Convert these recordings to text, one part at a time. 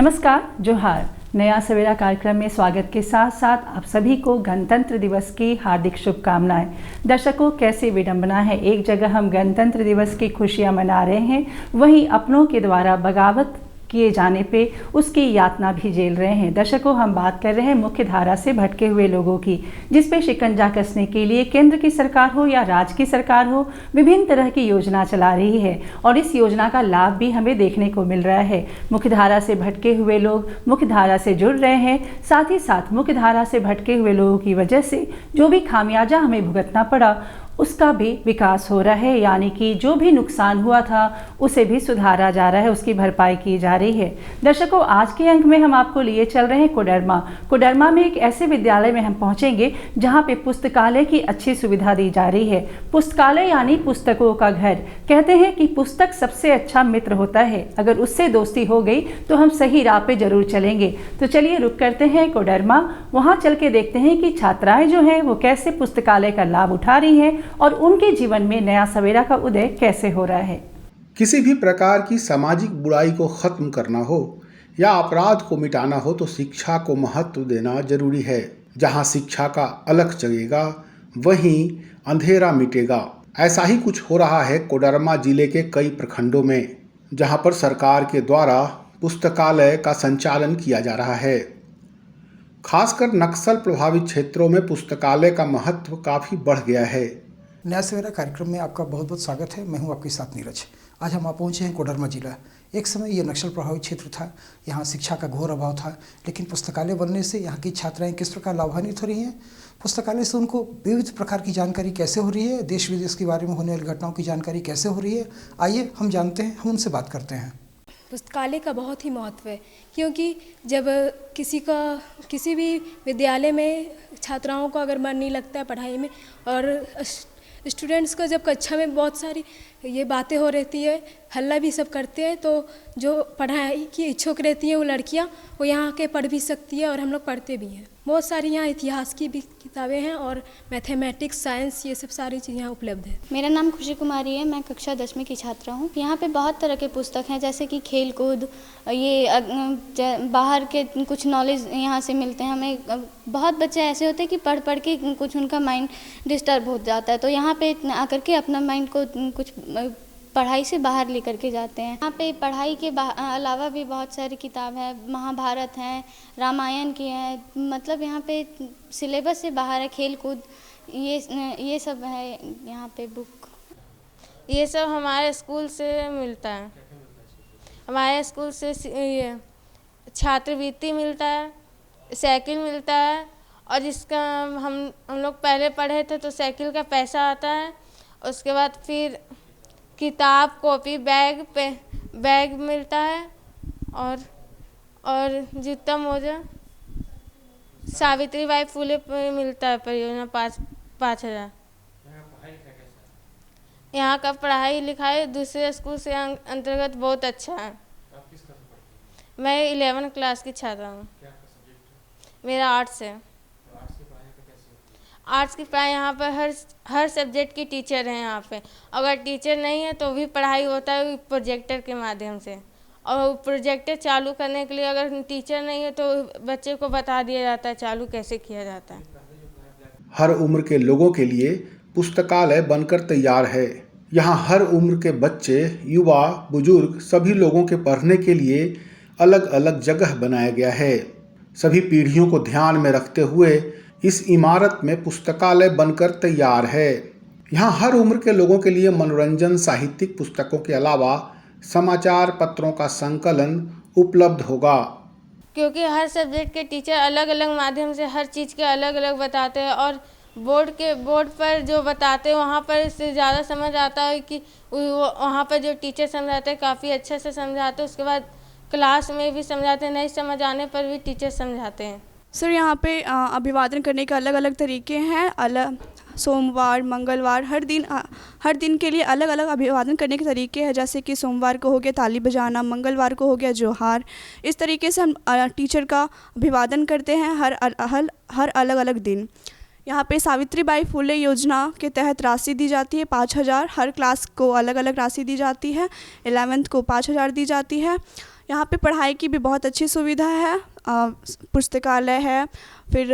नमस्कार, जोहार। नया सवेरा कार्यक्रम में स्वागत के साथ साथ आप सभी को गणतंत्र दिवस की हार्दिक शुभकामनाएं। दर्शकों, कैसी विडंबना है, एक जगह हम गणतंत्र दिवस की खुशियां मना रहे हैं, वहीं अपनों के द्वारा बगावत किए जाने पे उसकी यातना भी झेल रहे हैं। दर्शकों, हम बात कर रहे हैं मुख्य धारा से भटके हुए लोगों की, जिस पे शिकंजा कसने के लिए केंद्र की सरकार हो या राज्य की सरकार हो, विभिन्न तरह की योजना चला रही है और इस योजना का लाभ भी हमें देखने को मिल रहा है। मुख्य धारा से भटके हुए लोग मुख्य धारा से जुड़ रहे हैं, साथ ही साथ मुख्य धारा से भटके हुए लोगों की वजह से जो भी खामियाजा हमें भुगतना पड़ा उसका भी विकास हो रहा है, यानी कि जो भी नुकसान हुआ था उसे भी सुधारा जा रहा है, उसकी भरपाई की जा रही है। दर्शकों, आज के अंक में हम आपको लिए चल रहे हैं कोडरमा में एक ऐसे विद्यालय में हम पहुंचेंगे जहां पे पुस्तकालय की अच्छी सुविधा दी जा रही है। पुस्तकालय यानी पुस्तकों का घर। कहते हैं कि पुस्तक सबसे अच्छा मित्र होता है, अगर उससे दोस्ती हो गई तो हम सही राह पे जरूर चलेंगे। तो चलिए रुक करते हैं कोडरमा, वहाँ चल के देखते हैं कि छात्राएँ जो हैं वो कैसे पुस्तकालय का लाभ उठा रही हैं और उनके जीवन में नया सवेरा का उदय कैसे हो रहा है। किसी भी प्रकार की सामाजिक बुराई को खत्म करना हो या अपराध को मिटाना हो तो शिक्षा को महत्व देना जरूरी है। जहां शिक्षा का अलख जगेगा वहीं अंधेरा मिटेगा। ऐसा ही कुछ हो रहा है कोडरमा जिले के कई प्रखंडों में, जहां पर सरकार के द्वारा पुस्तकालय का संचालन किया जा रहा है। खासकर नक्सल प्रभावित क्षेत्रों में पुस्तकालय का महत्व काफ़ी बढ़ गया है। नया सवेरा कार्यक्रम में आपका बहुत बहुत स्वागत है। मैं हूं आपके साथ नीरज। आज हम पहुंचे हैं कोडरमा जिला। एक समय ये नक्सल प्रभावित क्षेत्र था, यहाँ शिक्षा का घोर अभाव था, लेकिन पुस्तकालय बनने से यहाँ की छात्राएं किस प्रकार लाभान्वित हो रही हैं, पुस्तकालय से उनको विविध प्रकार की जानकारी कैसे हो रही है, देश विदेश के बारे में होने वाली घटनाओं की जानकारी कैसे हो रही है, आइए हम जानते हैं, हम उनसे बात करते हैं। पुस्तकालय का बहुत ही महत्व है, क्योंकि जब किसी भी विद्यालय में छात्राओं को अगर मन नहीं लगता है पढ़ाई में, और स्टूडेंट्स को जब कक्षा में बहुत सारी ये बातें हो रहती है, हल्ला भी सब करते हैं, तो जो पढ़ाई की इच्छुक रहती हैं वो लड़कियां वो यहाँ आके पढ़ भी सकती है और हम लोग पढ़ते भी हैं। बहुत सारी यहाँ इतिहास की भी किताबें हैं और मैथमेटिक्स, साइंस, ये सब सारी चीज़ें यहाँ उपलब्ध है। मेरा नाम खुशी कुमारी है, मैं कक्षा 10वीं की छात्रा हूँ। यहाँ पे बहुत तरह के पुस्तक हैं, जैसे कि खेल कूद, ये बाहर के कुछ नॉलेज यहाँ से मिलते हैं हमें। बहुत बच्चे ऐसे होते हैं कि पढ़ पढ़ के कुछ उनका माइंड डिस्टर्ब हो जाता है, तो यहाँ पे आकर के अपना माइंड को कुछ पढ़ाई से बाहर लेकर के जाते हैं। यहाँ पे पढ़ाई के अलावा भी बहुत सारी किताब है, महाभारत है, रामायण की है, मतलब यहाँ पे सिलेबस से बाहर है, खेल कूद, ये सब है यहाँ पे बुक। ये सब हमारे स्कूल से मिलता है। हमारे स्कूल से ये छात्रवृत्ति मिलता है, साइकिल मिलता है, और जिसका हम लोग पहले पढ़े थे तो साइकिल का पैसा आता है। उसके बाद फिर किताब, कॉपी, बैग मिलता है, और जूता, मोजा। सावित्रीबाई फुले पे मिलता है परियोजना 5,000। यहाँ का पढ़ाई लिखाई दूसरे स्कूल से अंतर्गत बहुत अच्छा है। मैं 11वीं क्लास की छात्रा हूँ। मेरा आर्ट्स है। आर्ट्स की पढ़ाई यहाँ पर हर सब्जेक्ट की टीचर हैं यहाँ पे। अगर टीचर नहीं है तो भी पढ़ाई होता है प्रोजेक्टर के माध्यम से, और प्रोजेक्टर चालू करने के लिए अगर टीचर नहीं है तो बच्चे को बता दिया जाता है चालू कैसे किया जाता है। हर उम्र के लोगों के लिए पुस्तकालय बनकर तैयार है। यहाँ हर उम्र के बच्चे, युवा, बुजुर्ग, सभी लोगों के पढ़ने के लिए अलग अलग जगह बनाया गया है। सभी पीढ़ियों को ध्यान में रखते हुए इस इमारत में पुस्तकालय बनकर तैयार है। यहाँ हर उम्र के लोगों के लिए मनोरंजन, साहित्यिक पुस्तकों के अलावा समाचार पत्रों का संकलन उपलब्ध होगा। क्योंकि हर सब्जेक्ट के टीचर अलग अलग माध्यम से हर चीज़ के अलग अलग बताते हैं, और बोर्ड पर जो बताते हैं वहाँ पर इससे ज़्यादा समझ आता है कि वहाँ पर जो टीचर समझाते हैं काफ़ी अच्छे से समझाते हैं। उसके बाद क्लास में भी समझाते हैं, नहीं समझ आने पर भी टीचर समझाते हैं। सर, यहाँ पे अभिवादन करने के अलग अलग तरीके हैं। सोमवार, मंगलवार, हर दिन के लिए अलग अलग अभिवादन करने के तरीके हैं। जैसे कि सोमवार को हो गया ताली बजाना, मंगलवार को हो गया जोहार। इस तरीके से हम टीचर का अभिवादन करते हैं हर अलग अलग दिन। यहाँ पे सावित्रीबाई फुले योजना के तहत राशि दी जाती है 5,000। हर क्लास को अलग अलग राशि दी जाती है। 11th को 5,000 दी जाती है। यहाँ पे पढ़ाई की भी बहुत अच्छी सुविधा है। पुस्तकालय है, फिर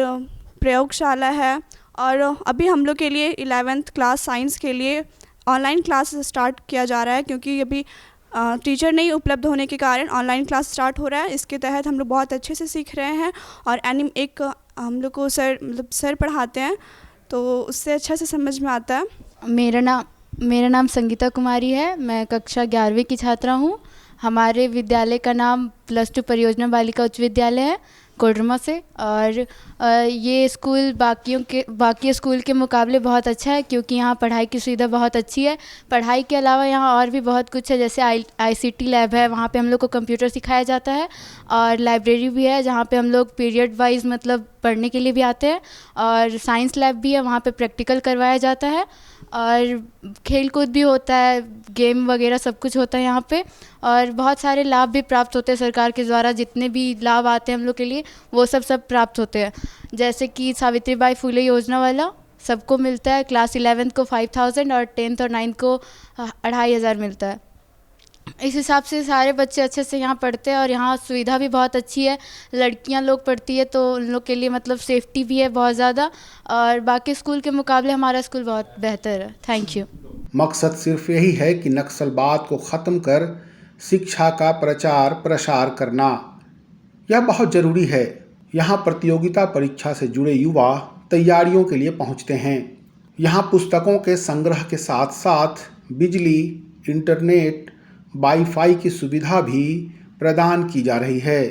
प्रयोगशाला है, और अभी हम लोग के लिए 11th क्लास साइंस के लिए ऑनलाइन क्लास स्टार्ट किया जा रहा है, क्योंकि अभी टीचर नहीं उपलब्ध होने के कारण ऑनलाइन क्लास स्टार्ट हो रहा है। इसके तहत हम लोग बहुत अच्छे से सीख रहे हैं, और हम लोग को सर पढ़ाते हैं, तो उससे अच्छा से समझ में आता है। मेरा नाम संगीता कुमारी है। मैं कक्षा 11वीं की छात्रा हूँ। हमारे विद्यालय का नाम +2 परियोजना बालिका उच्च विद्यालय है, कोडरमा से। और ये स्कूल बाकी स्कूल के मुकाबले बहुत अच्छा है, क्योंकि यहाँ पढ़ाई की सुविधा बहुत अच्छी है। पढ़ाई के अलावा यहाँ और भी बहुत कुछ है, जैसे ICT लैब है, वहाँ पे हम लोग को कंप्यूटर सिखाया जाता है, और लाइब्रेरी भी है जहाँ पे हम लोग पीरियड वाइज मतलब पढ़ने के लिए भी आते हैं, और साइंस लैब भी है, वहाँ पे प्रैक्टिकल करवाया जाता है, और खेल कूद भी होता है, गेम वगैरह सब कुछ होता है यहाँ पे। और बहुत सारे लाभ भी प्राप्त होते हैं सरकार के द्वारा, जितने भी लाभ आते हैं हम लोग के लिए वो सब प्राप्त होते हैं। जैसे कि सावित्रीबाई फुले योजना वाला सबको मिलता है। क्लास 11th को 5000 और 10th और 9th को 2500 मिलता है। इस हिसाब से सारे बच्चे अच्छे से यहाँ पढ़ते हैं, और यहाँ सुविधा भी बहुत अच्छी है। लड़कियाँ लोग पढ़ती है तो उन लोग के लिए मतलब सेफ्टी भी है बहुत ज़्यादा, और बाकी स्कूल के मुकाबले हमारा स्कूल बहुत बेहतर है। Thank you. मकसद सिर्फ यही है कि नक्सलवाद को ख़त्म कर शिक्षा का प्रचार प्रसार करना, यह बहुत ज़रूरी है। यहाँ प्रतियोगिता परीक्षा से जुड़े युवा तैयारियों के लिए पहुँचते हैं। यहाँ पुस्तकों के संग्रह के साथ साथ बिजली, इंटरनेट, वाईफाई की सुविधा भी प्रदान की जा रही है।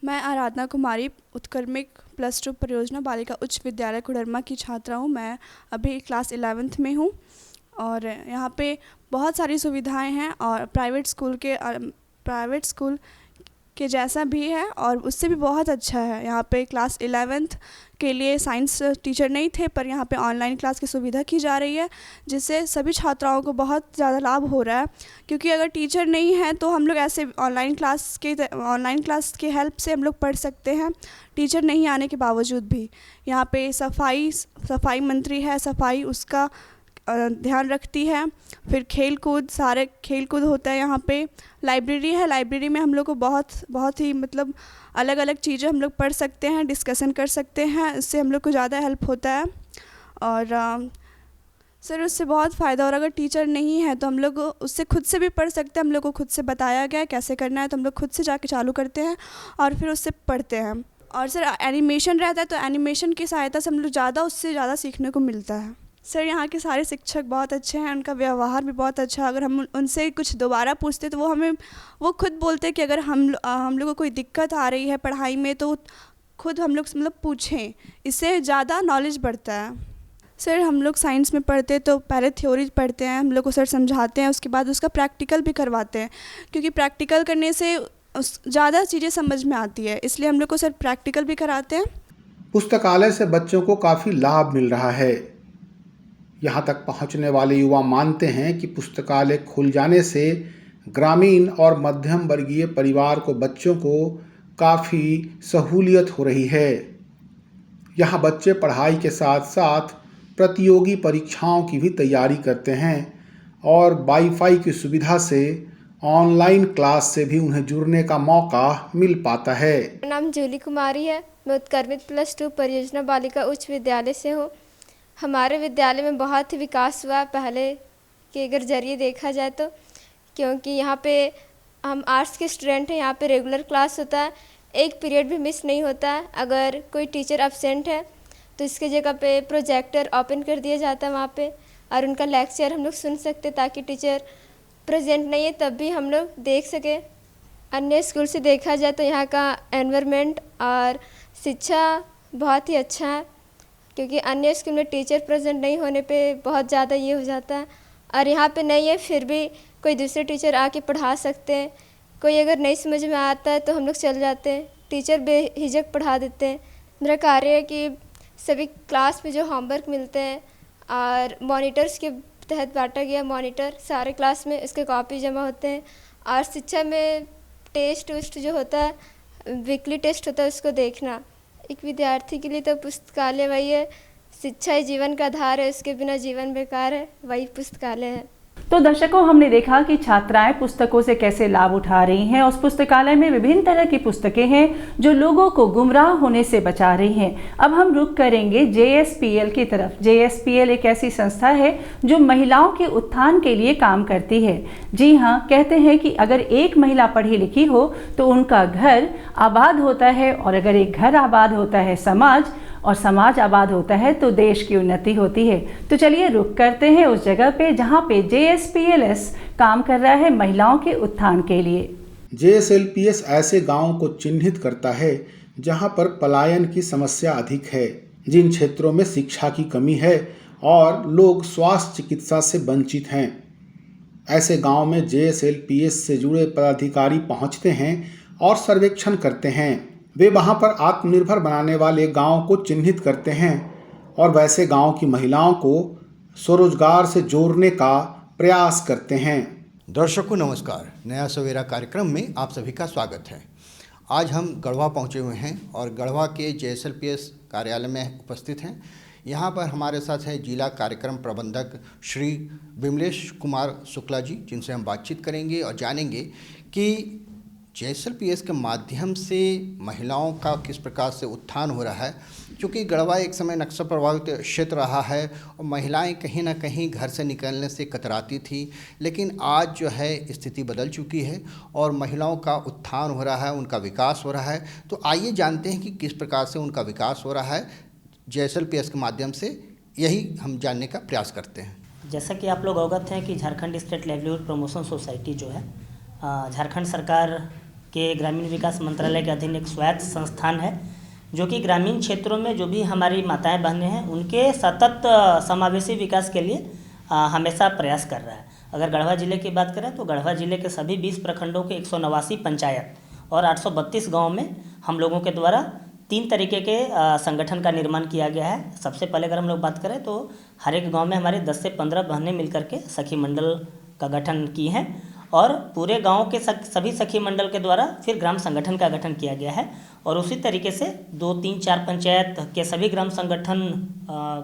मैं आराधना कुमारी उत्क्रमिक +2 परियोजना बालिका उच्च विद्यालय कोडरमा की छात्रा हूँ। मैं अभी क्लास 11th में हूँ, और यहाँ पे बहुत सारी सुविधाएं हैं, और प्राइवेट स्कूल के जैसा भी है, और उससे भी बहुत अच्छा है। यहाँ पे क्लास 11th के लिए साइंस टीचर नहीं थे, पर यहाँ पे ऑनलाइन क्लास की सुविधा की जा रही है, जिससे सभी छात्राओं को बहुत ज़्यादा लाभ हो रहा है। क्योंकि अगर टीचर नहीं है तो हम लोग ऐसे ऑनलाइन क्लास के हेल्प से हम लोग पढ़ सकते हैं, टीचर नहीं आने के बावजूद भी। यहाँ पे सफाई मंत्री है, सफाई उसका ध्यान रखती है। फिर सारे खेल कूद होता है यहाँ पे। लाइब्रेरी है, लाइब्रेरी में हम लोग को बहुत ही मतलब अलग अलग चीज़ें हम लोग पढ़ सकते हैं, डिस्कशन कर सकते हैं, इससे हम लोग को ज़्यादा हेल्प होता है। और सर उससे बहुत फ़ायदा। और अगर टीचर नहीं है तो हम लोग उससे खुद से भी पढ़ सकते हैं। हम लोग को खुद से बताया गया है कैसे करना है, तो हम लोग खुद से जाके चालू करते हैं और फिर उससे पढ़ते हैं। और सर एनिमेशन रहता है, तो एनिमेशन की सहायता से हम लोग उससे ज़्यादा सीखने को मिलता है। सर यहाँ के सारे शिक्षक बहुत अच्छे हैं, उनका व्यवहार भी बहुत अच्छा है। अगर हम उनसे कुछ दोबारा पूछते तो वो खुद बोलते हैं कि अगर हम लोगों को कोई दिक्कत आ रही है पढ़ाई में तो खुद हम लोग मतलब पूछें, इससे ज़्यादा नॉलेज बढ़ता है। सर हम लोग साइंस में पढ़ते तो पहले थ्योरी पढ़ते हैं, हम लोग को सर समझाते हैं, उसके बाद उसका प्रैक्टिकल भी करवाते हैं, क्योंकि प्रैक्टिकल करने से ज़्यादा चीज़ें समझ में आती है, इसलिए हम लोग को सर प्रैक्टिकल भी कराते हैं। पुस्तकालय से बच्चों को काफ़ी लाभ मिल रहा है। यहाँ तक पहुँचने वाले युवा मानते हैं कि पुस्तकालय खुल जाने से ग्रामीण और मध्यम वर्गीय परिवार को बच्चों को काफ़ी सहूलियत हो रही है। यहाँ बच्चे पढ़ाई के साथ साथ प्रतियोगी परीक्षाओं की भी तैयारी करते हैं, और वाईफाई की सुविधा से ऑनलाइन क्लास से भी उन्हें जुड़ने का मौका मिल पाता है। मेरा नाम जूली कुमारी है। मैं उत्क्रमित +2 परियोजना बालिका उच्च विद्यालय से हूँ। हमारे विद्यालय में बहुत ही विकास हुआ पहले के अगर जरिए देखा जाए तो, क्योंकि यहाँ पे हम आर्ट्स के स्टूडेंट हैं, यहाँ पे रेगुलर क्लास होता है, एक पीरियड भी मिस नहीं होता है। अगर कोई टीचर एब्सेंट है तो इसके जगह पे प्रोजेक्टर ओपन कर दिया जाता है वहाँ पे, और उनका लेक्चर हम लोग सुन सकते, ताकि टीचर प्रेजेंट नहीं है तब भी हम लोग देख सके। अन्य स्कूल से देखा जाए तो यहाँ का एनवायरनमेंट और शिक्षा बहुत ही अच्छा है, क्योंकि अन्य स्कूल में टीचर प्रेजेंट नहीं होने पे बहुत ज़्यादा ये हो जाता है, और यहाँ पे नहीं है फिर भी कोई दूसरे टीचर आके पढ़ा सकते हैं। कोई अगर नहीं समझ में आता है तो हम लोग चल जाते हैं, टीचर बेहिचक पढ़ा देते हैं। मेरा कार्य है कि सभी क्लास में जो होमवर्क मिलते हैं और मॉनिटर्स के तहत बांटा गया मॉनिटर सारे क्लास में, इसके कॉपी जमा होते हैं। और शिक्षा में टेस्ट जो होता है, वीकली टेस्ट होता है, उसको देखना। एक विद्यार्थी के लिए तो पुस्तकालय वही है, शिक्षा ही जीवन का आधार है, उसके बिना जीवन बेकार है, वही पुस्तकालय है। तो दर्शकों, हमने देखा कि छात्राएं पुस्तकों से कैसे लाभ उठा रही हैं। उस पुस्तकालय में विभिन्न तरह की पुस्तकें हैं जो लोगों को गुमराह होने से बचा रही हैं। अब हम रुख करेंगे JSPL की तरफ। JSPL एक ऐसी संस्था है जो महिलाओं के उत्थान के लिए काम करती है। जी हाँ, कहते हैं कि अगर एक महिला पढ़ी लिखी हो तो उनका घर आबाद होता है, और अगर एक घर आबाद होता है समाज, और समाज आबाद होता है तो देश की उन्नति होती है। तो चलिए रुक करते हैं उस जगह पे जहाँ पे JSPLS काम कर रहा है महिलाओं के उत्थान के लिए। JSLPS ऐसे गांवों को चिन्हित करता है जहां पर पलायन की समस्या अधिक है, जिन क्षेत्रों में शिक्षा की कमी है और लोग स्वास्थ्य चिकित्सा से वंचित हैं। ऐसे गांव में JSLPS से जुड़े पदाधिकारी पहुंचते हैं और सर्वेक्षण करते हैं। वे वहां पर आत्मनिर्भर बनाने वाले गांव को चिन्हित करते हैं और वैसे गांव की महिलाओं को स्वरोजगार से जोड़ने का प्रयास करते हैं। दर्शकों नमस्कार, नया सवेरा कार्यक्रम में आप सभी का स्वागत है। आज हम गढ़वा पहुंचे हुए हैं और गढ़वा के JSLPS कार्यालय में उपस्थित हैं। यहाँ पर हमारे साथ है जिला कार्यक्रम प्रबंधक श्री विमलेश कुमार शुक्ला जी, जिनसे हम बातचीत करेंगे और जानेंगे कि JSLPS के माध्यम से महिलाओं का किस प्रकार से उत्थान हो रहा है। क्योंकि गढ़वा एक समय नक्सल प्रभावित क्षेत्र रहा है और महिलाएं कहीं ना कहीं घर से निकलने से कतराती थी, लेकिन आज जो है स्थिति बदल चुकी है और महिलाओं का उत्थान हो रहा है, उनका विकास हो रहा है। तो आइए जानते हैं कि किस प्रकार से उनका विकास हो रहा है JSLPS के माध्यम से, यही हम जानने का प्रयास करते हैं। जैसा कि आप लोग अवगत हैं कि Jharkhand state livelihood promotion society जो है झारखंड सरकार के ग्रामीण विकास मंत्रालय के अधीन एक स्वायत्त संस्थान है, जो कि ग्रामीण क्षेत्रों में जो भी हमारी माताएं बहनें हैं उनके सतत समावेशी विकास के लिए हमेशा प्रयास कर रहा है। अगर गढ़वा ज़िले की बात करें तो गढ़वा ज़िले के सभी 20 प्रखंडों के 189 पंचायत और 832 गाँव में हम लोगों के द्वारा 3 तरीके के संगठन का निर्माण किया गया है। सबसे पहले अगर हम लोग बात करें तो हर एक गाँव में हमारे 10 से 15 बहनें मिलकर के सखी मंडल का गठन की हैं और पूरे गांव के सभी सखी मंडल के द्वारा फिर ग्राम संगठन का गठन किया गया है। और उसी तरीके से 2, 3, 4 पंचायत के सभी ग्राम संगठन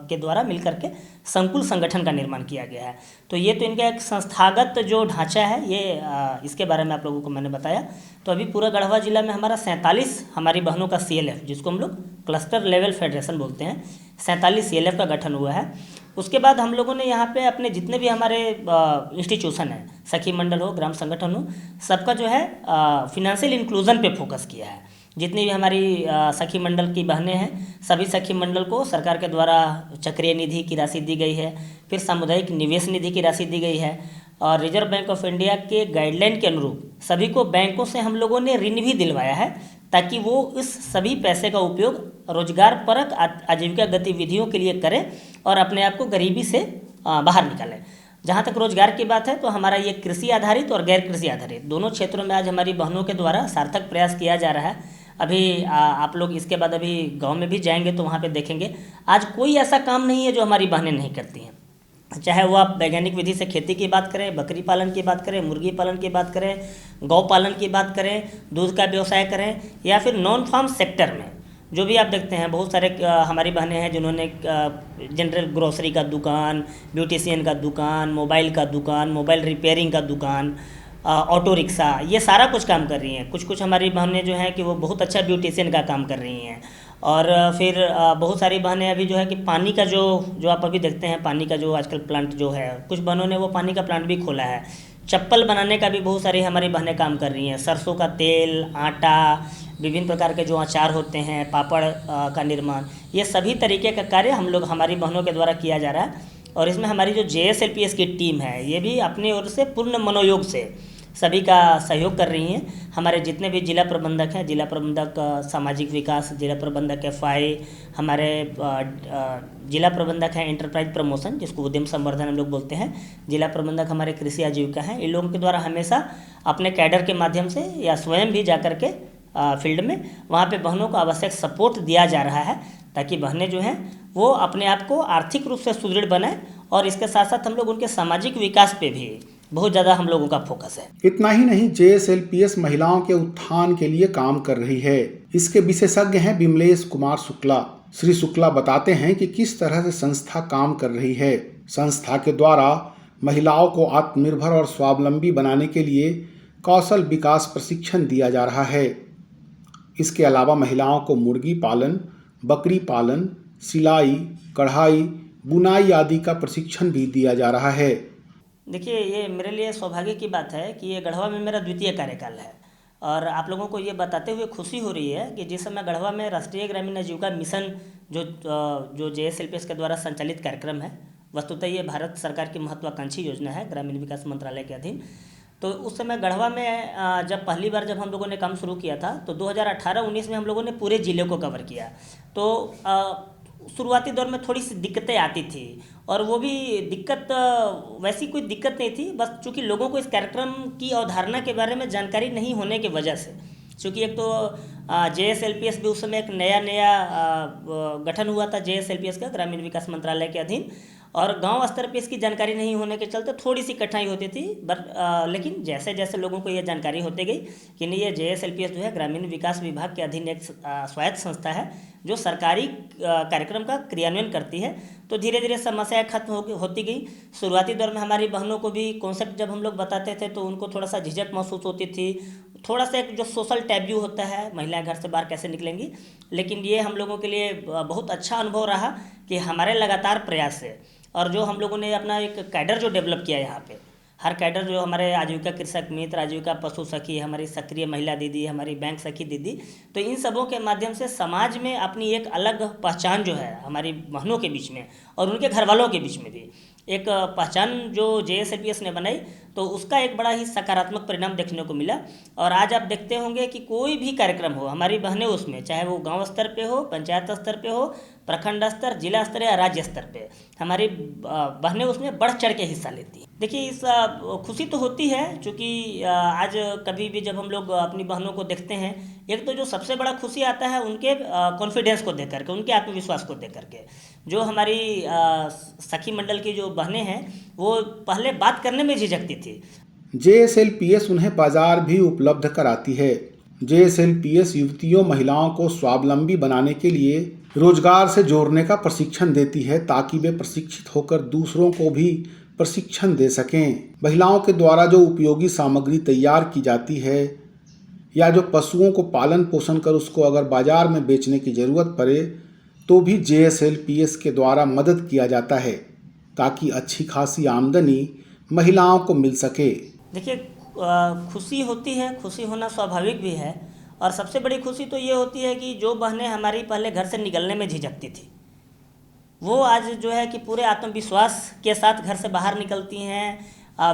के द्वारा मिलकर के संकुल संगठन का निर्माण किया गया है। तो ये तो इनका एक संस्थागत जो ढांचा है, ये इसके बारे में आप लोगों को मैंने बताया। तो अभी पूरा गढ़वा जिला में हमारा 47 हमारी बहनों का CLF, जिसको हम लोग क्लस्टर लेवल फेडरेशन बोलते हैं, 47 CLF का गठन हुआ है। उसके बाद हम लोगों ने यहाँ पे अपने जितने भी हमारे इंस्टीट्यूशन हैं, सखी मंडल हो, ग्राम संगठन हो, सबका जो है फिनेंशियल इंक्लूजन पे फोकस किया है। जितनी भी हमारी सखी मंडल की बहनें हैं, सभी सखी मंडल को सरकार के द्वारा चक्रीय निधि की राशि दी गई है, फिर सामुदायिक निवेश निधि की राशि दी गई है और रिजर्व बैंक ऑफ इंडिया के गाइडलाइन के अनुरूप सभी को बैंकों से हम लोगों ने ऋण भी दिलवाया है, ताकि वो इस सभी पैसे का उपयोग रोजगार परक आजीविका गतिविधियों के लिए करें और अपने आप को गरीबी से बाहर निकालें। जहाँ तक रोजगार की बात है तो हमारा ये कृषि आधारित और गैर कृषि आधारित दोनों क्षेत्रों में आज हमारी बहनों के द्वारा सार्थक प्रयास किया जा रहा है। अभी आप लोग इसके बाद अभी गांव में भी जाएंगे तो वहाँ पे देखेंगे आज कोई ऐसा काम नहीं है जो हमारी बहनें नहीं करती हैं। चाहे वो आप वैज्ञानिक विधि से खेती की बात करें, बकरी पालन की बात करें, मुर्गी पालन की बात करें, गौ पालन की बात करें, दूध का व्यवसाय करें, या फिर नॉन फार्म सेक्टर में जो भी आप देखते हैं बहुत सारे हमारी बहनें हैं जिन्होंने जनरल ग्रोसरी का दुकान, ब्यूटिशियन का दुकान, मोबाइल का दुकान, मोबाइल रिपेयरिंग का दुकान, ऑटो रिक्शा, ये सारा कुछ काम कर रही हैं। कुछ हमारी बहनें जो हैं कि वो बहुत अच्छा ब्यूटिशियन का काम कर रही हैं। और फिर बहुत सारी बहनें अभी जो है कि पानी का जो आप अभी देखते हैं, पानी का जो आजकल प्लांट जो है, कुछ बहनों ने वो पानी का प्लांट भी खोला है। चप्पल बनाने का भी बहुत सारी हमारी बहनें काम कर रही हैं। सरसों का तेल, आटा, विभिन्न प्रकार के जो अचार होते हैं, पापड़ का निर्माण, ये सभी तरीके का कार्य हम लोग हमारी बहनों के द्वारा किया जा रहा है। और इसमें हमारी जो JSLPS की टीम है, ये भी अपनी ओर से पूर्ण मनोयोग से सभी का सहयोग कर रही हैं। हमारे जितने भी जिला प्रबंधक हैं, जिला प्रबंधक सामाजिक विकास, जिला प्रबंधक FI, हमारे जिला प्रबंधक हैं एंटरप्राइज प्रमोशन, जिसको उद्यम संवर्धन हम लोग बोलते हैं, जिला प्रबंधक हमारे कृषि आजीविका हैं। इन लोगों के द्वारा हमेशा अपने कैडर के माध्यम से या स्वयं भी जा कर के फील्ड में वहाँ पे बहनों को आवश्यक सपोर्ट दिया जा रहा है, ताकि बहनें जो हैं वो अपने आप को आर्थिक रूप से सुदृढ़ बनाएं। और इसके साथ साथ हम लोग उनके सामाजिक विकास पे भी बहुत ज़्यादा हम लोगों का फोकस है। इतना ही नहीं, JSLPS महिलाओं के उत्थान के लिए काम कर रही है। इसके विशेषज्ञ हैं विमलेश कुमार शुक्ला। श्री शुक्ला बताते हैं कि किस तरह से संस्था काम कर रही है। संस्था के द्वारा महिलाओं को आत्मनिर्भर और स्वावलंबी बनाने के लिए कौशल विकास प्रशिक्षण दिया जा रहा है। इसके अलावा महिलाओं को मुर्गी पालन, बकरी पालन, सिलाई, कढ़ाई, बुनाई आदि का प्रशिक्षण भी दिया जा रहा है। देखिए, ये मेरे लिए सौभाग्य की बात है कि ये गढ़वा में मेरा द्वितीय कार्यकाल है और आप लोगों को ये बताते हुए खुशी हो रही है कि जिस समय गढ़वा में राष्ट्रीय ग्रामीण आजीविका मिशन जो JSLPS के द्वारा संचालित कार्यक्रम है, वस्तुतः ये भारत सरकार की महत्वाकांक्षी योजना है ग्रामीण विकास मंत्रालय के अधीन। तो उस समय गढ़वा में जब पहली बार जब हम लोगों ने काम शुरू किया था तो 2018-19 में हम लोगों ने पूरे ज़िले को कवर किया। तो शुरुआती दौर में थोड़ी सी दिक्कतें आती थी और वो भी दिक्कत वैसी कोई दिक्कत नहीं थी, बस चूँकि लोगों को इस कार्यक्रम की अवधारणा के बारे में जानकारी नहीं होने की वजह से, क्योंकि एक तो JSLPS भी उस समय एक नया गठन हुआ था JSLPS का ग्रामीण विकास मंत्रालय के अधीन, और गांव स्तर पे इसकी जानकारी नहीं होने के चलते थोड़ी सी कठिनाई होती थी। लेकिन जैसे जैसे लोगों को ये जानकारी होती गई कि नहीं, ये JSLPS जो है ग्रामीण विकास विभाग के अधीन एक स्वायत्त संस्था है जो सरकारी कार्यक्रम का क्रियान्वयन करती है, तो धीरे धीरे समस्याएं खत्म होती गई। शुरुआती दौर में हमारी बहनों को भी कॉन्सेप्ट जब हम लोग बताते थे तो उनको थोड़ा सा झिझक महसूस होती थी, थोड़ा सा एक जो सोशल टैबू होता है, महिलाएं घर से बाहर कैसे निकलेंगी। लेकिन ये हम लोगों के लिए बहुत अच्छा अनुभव रहा कि हमारे लगातार प्रयास से, और जो हम लोगों ने अपना एक कैडर जो डेवलप किया यहाँ पे, हर कैडर जो हमारे आजीविका कृषक मित्र, आजीविका पशु सखी, हमारी सक्रिय महिला दीदी, हमारी बैंक सखी दीदी, तो इन सबों के माध्यम से समाज में अपनी एक अलग पहचान जो है हमारी बहनों के बीच में और उनके घर वालों के बीच में भी एक पहचान जो JSLPS ने बनाई, तो उसका एक बड़ा ही सकारात्मक परिणाम देखने को मिला। और आज आप देखते होंगे कि कोई भी कार्यक्रम हो, हमारी बहनें उसमें, चाहे वो गांव स्तर पे हो, पंचायत स्तर पे हो, प्रखंड स्तर, जिला स्तर या राज्य स्तर पे, हमारी बहनें उसमें बढ़ चढ़ के हिस्सा लेती हैं। देखिए, इस खुशी तो होती है, क्योंकि आज कभी भी जब हम लोग अपनी बहनों को देखते हैं, एक तो जो सबसे बड़ा खुशी आता है उनके कॉन्फिडेंस को देख करके, उनके आत्मविश्वास को देख करके। जो हमारी सखी मंडल की जो बहनें हैं वो पहले बात करने में झिझकती थी। JSLPS उन्हें बाजार भी उपलब्ध कराती है। JSLPS युवतियों महिलाओं को स्वावलंबी बनाने के लिए रोजगार से जोड़ने का प्रशिक्षण देती है, ताकि वे प्रशिक्षित होकर दूसरों को भी प्रशिक्षण दे सकें। महिलाओं के द्वारा जो उपयोगी सामग्री तैयार की जाती है या जो पशुओं को पालन पोषण कर उसको अगर बाजार में बेचने की ज़रूरत पड़े तो भी JSLPS के द्वारा मदद किया जाता है, ताकि अच्छी खासी आमदनी महिलाओं को मिल सके। देखिए, खुशी होती है, खुशी होना स्वाभाविक भी है, और सबसे बड़ी खुशी तो ये होती है कि जो बहनें हमारी पहले घर से निकलने में झिझकती थी, वो आज जो है कि पूरे आत्मविश्वास के साथ घर से बाहर निकलती हैं,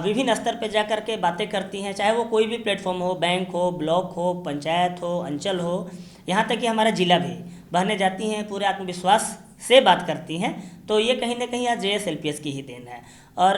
विभिन्न स्तर पर जा कर के बातें करती हैं, चाहे वो कोई भी प्लेटफॉर्म हो, बैंक हो, ब्लॉक हो, पंचायत हो, अंचल हो, यहाँ तक कि हमारा जिला भी बहनें जाती हैं, पूरे आत्मविश्वास से बात करती हैं। तो ये कहीं ना कहीं आज JSLPS की ही देन है। और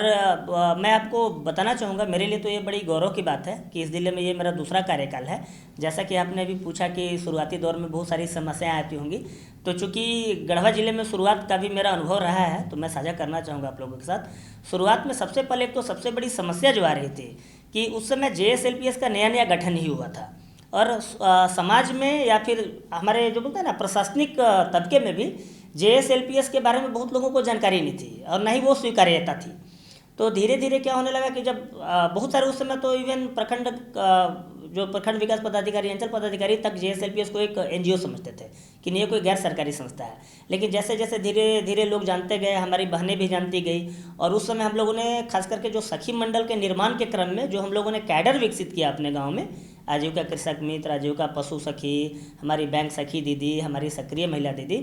मैं आपको बताना चाहूँगा, मेरे लिए तो ये बड़ी गौरव की बात है कि इस जिले में ये मेरा दूसरा कार्यकाल है। जैसा कि आपने अभी पूछा कि शुरुआती दौर में बहुत सारी समस्याएं आती होंगी, तो चूँकि गढ़वा जिले में शुरुआत का भी मेरा अनुभव रहा है, तो मैं साझा करना चाहूँगा आप लोगों के साथ। शुरुआत में सबसे पहले तो सबसे बड़ी समस्या जो आ रही थी कि उस समय JSLPS का नया गठन ही हुआ था, और समाज में या फिर हमारे जो बोलते हैं ना प्रशासनिक तबके में भी JSLPS के बारे में बहुत लोगों को जानकारी नहीं थी और ना ही वो स्वीकार्यता थी। तो धीरे धीरे क्या होने लगा कि जब बहुत सारे उस समय तो इवन जो प्रखंड विकास पदाधिकारी, अंचल पदाधिकारी तक JSLPS को एक NGO समझते थे कि नहीं, ये कोई गैर सरकारी संस्था है। लेकिन जैसे जैसे धीरे धीरे लोग जानते गए, हमारी बहनें भी जानती गई, और उस समय हम लोगों ने खास करके जो सखी मंडल के निर्माण के क्रम में जो हम लोगों ने कैडर विकसित किया अपने गाँव में, आजीविका कृषक मित्र, आजीविका पशु सखी, हमारी बैंक सखी दीदी, हमारी सक्रिय महिला दीदी,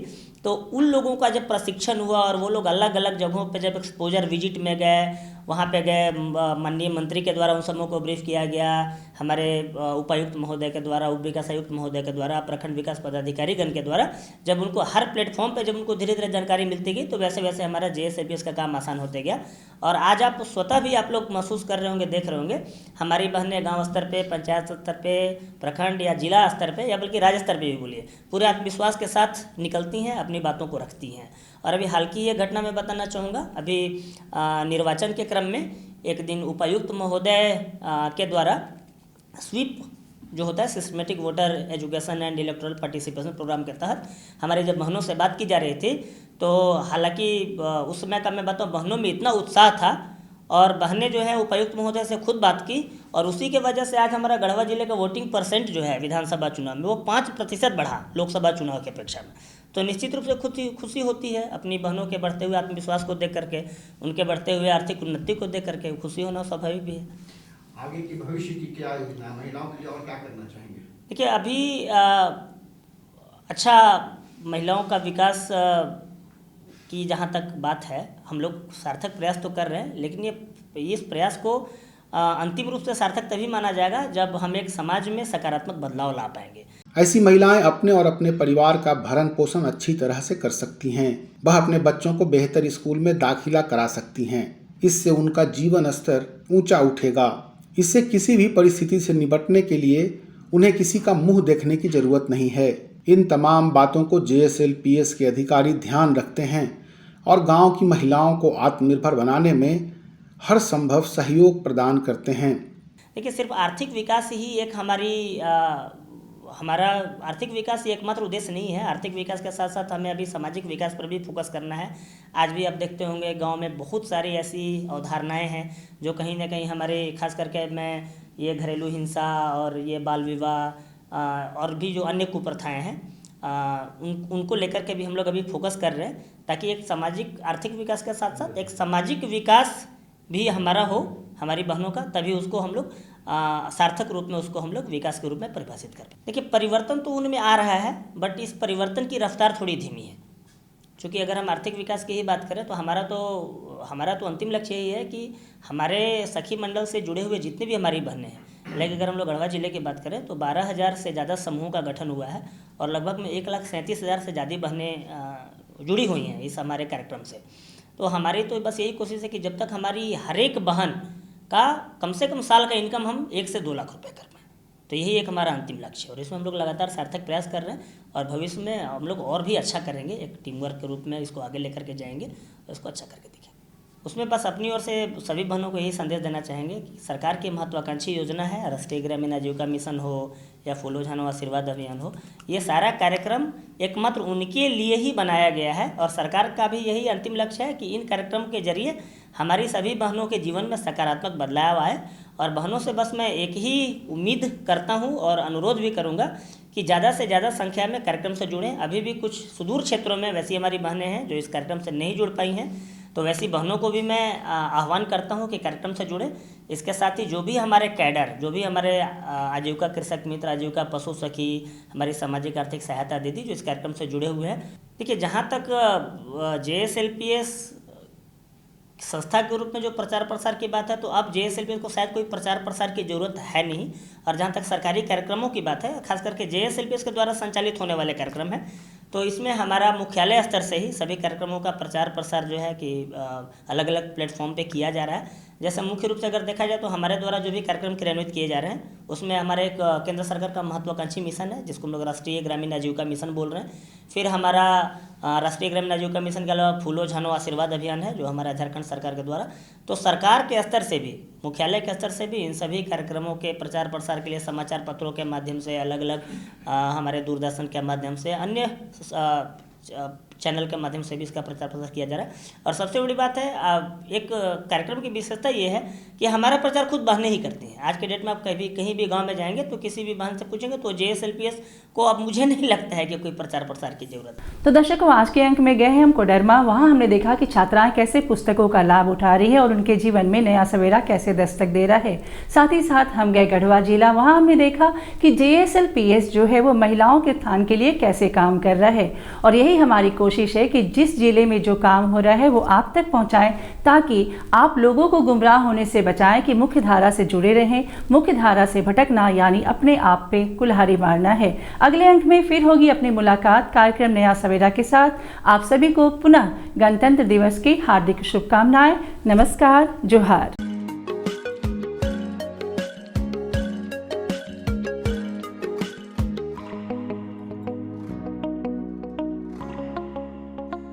तो उन लोगों का जब प्रशिक्षण हुआ और वो लोग अलग अलग जगहों पे जब एक्सपोजर विजिट में गए, वहाँ पे गए, माननीय मंत्री के द्वारा उन सबों को ब्रीफ किया गया, हमारे उपायुक्त महोदय के द्वारा, उप विकास आयुक्त महोदय के द्वारा, प्रखंड विकास पदाधिकारीगण के द्वारा, जब उनको हर प्लेटफॉर्म पे जब उनको धीरे धीरे जानकारी मिलती गई, तो वैसे वैसे हमारा JSLPS का काम आसान होते गया। और आज आप स्वतः भी आप लोग महसूस कर रहे होंगे, देख रहे होंगे, हमारी बहनें गाँव स्तर पर, पंचायत स्तर पर, प्रखंड या जिला स्तर पे या बल्कि राज्य स्तर पे भी बोलिए, पूरे आत्मविश्वास के साथ निकलती हैं, अपनी बातों को रखती हैं। और अभी हाल की ये घटना मैं बताना चाहूँगा, अभी निर्वाचन के क्रम में एक दिन उपायुक्त महोदय के द्वारा स्वीप जो होता है, systematic voter education and electoral participation programme के तहत हमारे जब बहनों से बात की जा रही थी, तो हालांकि उस समय का मैं बताऊँ, बहनों में इतना उत्साह था और बहनें जो है उपायुक्त महोदय से खुद बात की और उसी के वजह से आज हमारा गढ़वा जिले का वोटिंग परसेंट जो है विधानसभा चुनाव में वो 5% बढ़ा लोकसभा चुनाव की अपेक्षा में। तो निश्चित रूप से खुशी होती है अपनी बहनों के बढ़ते हुए आत्मविश्वास को देख करके, उनके बढ़ते हुए आर्थिक उन्नति को देख करके खुशी होना स्वाभाविक भी है। आगे की भविष्य की क्या योजना है, महिलाओं के लिए और क्या करना चाहेंगे? देखिए अभी अच्छा महिलाओं का विकास की जहाँ तक बात है, हम लोग सार्थक प्रयास तो कर रहे हैं, लेकिन इस प्रयास को अंतिम रूप से सार्थक तभी माना जाएगा जब हम एक समाज में सकारात्मक बदलाव ला पाएंगे। ऐसी महिलाएं अपने और अपने परिवार का भरण पोषण अच्छी तरह से कर सकती हैं। वह अपने बच्चों को बेहतर स्कूल में दाखिला करा सकती हैं। इससे उनका जीवन स्तर ऊंचा उठेगा। इससे किसी भी परिस्थिति से निपटने के लिए उन्हें किसी का मुंह देखने की जरूरत नहीं है। इन तमाम बातों को JSLPS के अधिकारी ध्यान रखते हैं और गांव की महिलाओं को आत्मनिर्भर बनाने में हर संभव सहयोग प्रदान करते हैं। देखिए सिर्फ आर्थिक विकास ही एक हमारा आर्थिक विकास ही एकमात्र उद्देश्य नहीं है। आर्थिक विकास के साथ साथ हमें अभी सामाजिक विकास पर भी फोकस करना है। आज भी आप देखते होंगे गांव में बहुत सारी ऐसी अवधारणाएं हैं जो कहीं ना कहीं हमारे, खास करके मैं ये घरेलू हिंसा और ये बाल विवाह और भी जो अन्य कुप्रथाएं हैं उनको लेकर के भी हम लोग अभी फोकस कर रहे हैं, ताकि एक सामाजिक आर्थिक विकास के साथ साथ एक सामाजिक विकास भी हमारा हो, हमारी बहनों का, तभी उसको हम लोग सार्थक रूप में उसको हम लोग विकास के रूप में परिभाषित करें। देखिए परिवर्तन तो उनमें आ रहा है, बट इस परिवर्तन की रफ्तार थोड़ी धीमी है। क्योंकि अगर हम आर्थिक विकास की ही बात करें तो हमारा तो अंतिम लक्ष्य यही है कि हमारे सखी मंडल से जुड़े हुए जितने भी हमारी बहनें हैं, लेकिन अगर हम लोग गढ़वा जिले की बात करें तो 12,000 से ज़्यादा समूहों का गठन हुआ है और लगभग में 1,37,000 से ज़्यादा बहनें जुड़ी हुई हैं इस हमारे कार्यक्रम से। तो हमारी तो बस यही कोशिश है कि जब तक हमारी हर एक बहन का कम से कम साल का इनकम हम 1 से 2 लाख रुपए कर पाएँ, तो यही एक हमारा अंतिम लक्ष्य है और इसमें हम लोग लगातार सार्थक प्रयास कर रहे हैं और भविष्य में हम लोग और भी अच्छा करेंगे। एक टीम वर्क के रूप में इसको आगे लेकर के जाएंगे और इसको अच्छा करके दिखेंगे। उसमें बस अपनी ओर से सभी बहनों को यही संदेश देना चाहेंगे कि सरकार की महत्वाकांक्षी योजना है, राष्ट्रीय ग्रामीण आजीविका मिशन हो या फूलो झानो आशीर्वाद अभियान हो, ये सारा कार्यक्रम एकमात्र उनके लिए ही बनाया गया है और सरकार का भी यही अंतिम लक्ष्य है कि इन कार्यक्रम के जरिए हमारी सभी बहनों के जीवन में सकारात्मक बदलाव आए। और बहनों से बस मैं एक ही उम्मीद करता हूं और अनुरोध भी करूंगा कि ज़्यादा से ज़्यादा संख्या में कार्यक्रम से जुड़ें। अभी भी कुछ सुदूर क्षेत्रों में वैसी हमारी बहनें हैं जो इस कार्यक्रम से नहीं जुड़ पाई हैं, तो वैसी बहनों को भी मैं आह्वान करता हूं कि कार्यक्रम से जुड़ें। इसके साथ ही जो भी हमारे कैडर, जो भी हमारे आजीविका कृषक मित्र, आजीविका पशु सखी, हमारी सामाजिक आर्थिक सहायता दीदी जो इस कार्यक्रम से जुड़े हुए हैं, देखिए जहाँ तक JSLPS संस्था के रूप में जो प्रचार प्रसार की बात है, तो अब JSLPS को शायद कोई प्रचार प्रसार की ज़रूरत है नहीं। और जहाँ तक सरकारी कार्यक्रमों की बात है, खास करके JSLPS के द्वारा संचालित होने वाले कार्यक्रम हैं, तो इसमें हमारा मुख्यालय स्तर से ही सभी कार्यक्रमों का प्रचार प्रसार जो है कि अलग अलग प्लेटफॉर्म पे किया जा रहा है। जैसे मुख्य रूप से अगर देखा जाए तो हमारे द्वारा जो भी कार्यक्रम क्रियान्वित किए जा रहे हैं उसमें हमारे एक केंद्र सरकार का महत्वाकांक्षी मिशन है जिसको हम लोग राष्ट्रीय ग्रामीण आजीविका मिशन बोल रहे हैं। फिर हमारा राष्ट्रीय ग्रामीण आजीविका मिशन के अलावा फूलो झानो आशीर्वाद अभियान है जो हमारा झारखंड सरकार के द्वारा। तो सरकार के स्तर से भी, मुख्यालय के स्तर से भी इन सभी कार्यक्रमों के प्रचार प्रसार के लिए समाचार पत्रों के माध्यम से, अलग अलग हमारे दूरदर्शन के माध्यम से, अन्य चैनल के माध्यम से भी इसका प्रचार प्रसार किया जा रहा है। और सबसे बड़ी बात है, एक कार्यक्रम की विशेषता ये है कि हमारा प्रचार खुद बहनें ही करती हैं। आज के डेट में आप कहीं भी गांव में जाएंगे तो किसी भी बहन से पूछेंगे तो JSLPS को अब मुझे नहीं लगता है कि कोई प्रचार प्रसार की जरूरत है। तो दर्शकों, आज के अंक में गए हैं हम कोडरमा। वहाँ हमने देखा कि छात्राएं कैसे पुस्तकों का लाभ उठा रही है और उनके जीवन में नया सवेरा कैसे दस्तक दे रहा है। साथ ही साथ हम गए गढ़वा जिला। वहाँ हमने देखा कि JSLPS जो है वो महिलाओं के उत्थान के लिए कैसे काम कर रहा है और यही हमारी कोशिश है कि जिस जिले में जो काम हो रहा है वो आप तक पहुंचाएं, ताकि आप लोगों को गुमराह होने से बचाएं कि मुख्य धारा से जुड़े रहें। मुख्य धारा से भटकना यानी अपने आप पे कुल्हाड़ी मारना है। अगले अंक में फिर होगी अपनी मुलाकात कार्यक्रम नया सवेरा के साथ। आप सभी को पुनः गणतंत्र दिवस की हार्दिक शुभकामनाएं। नमस्कार, जोहार।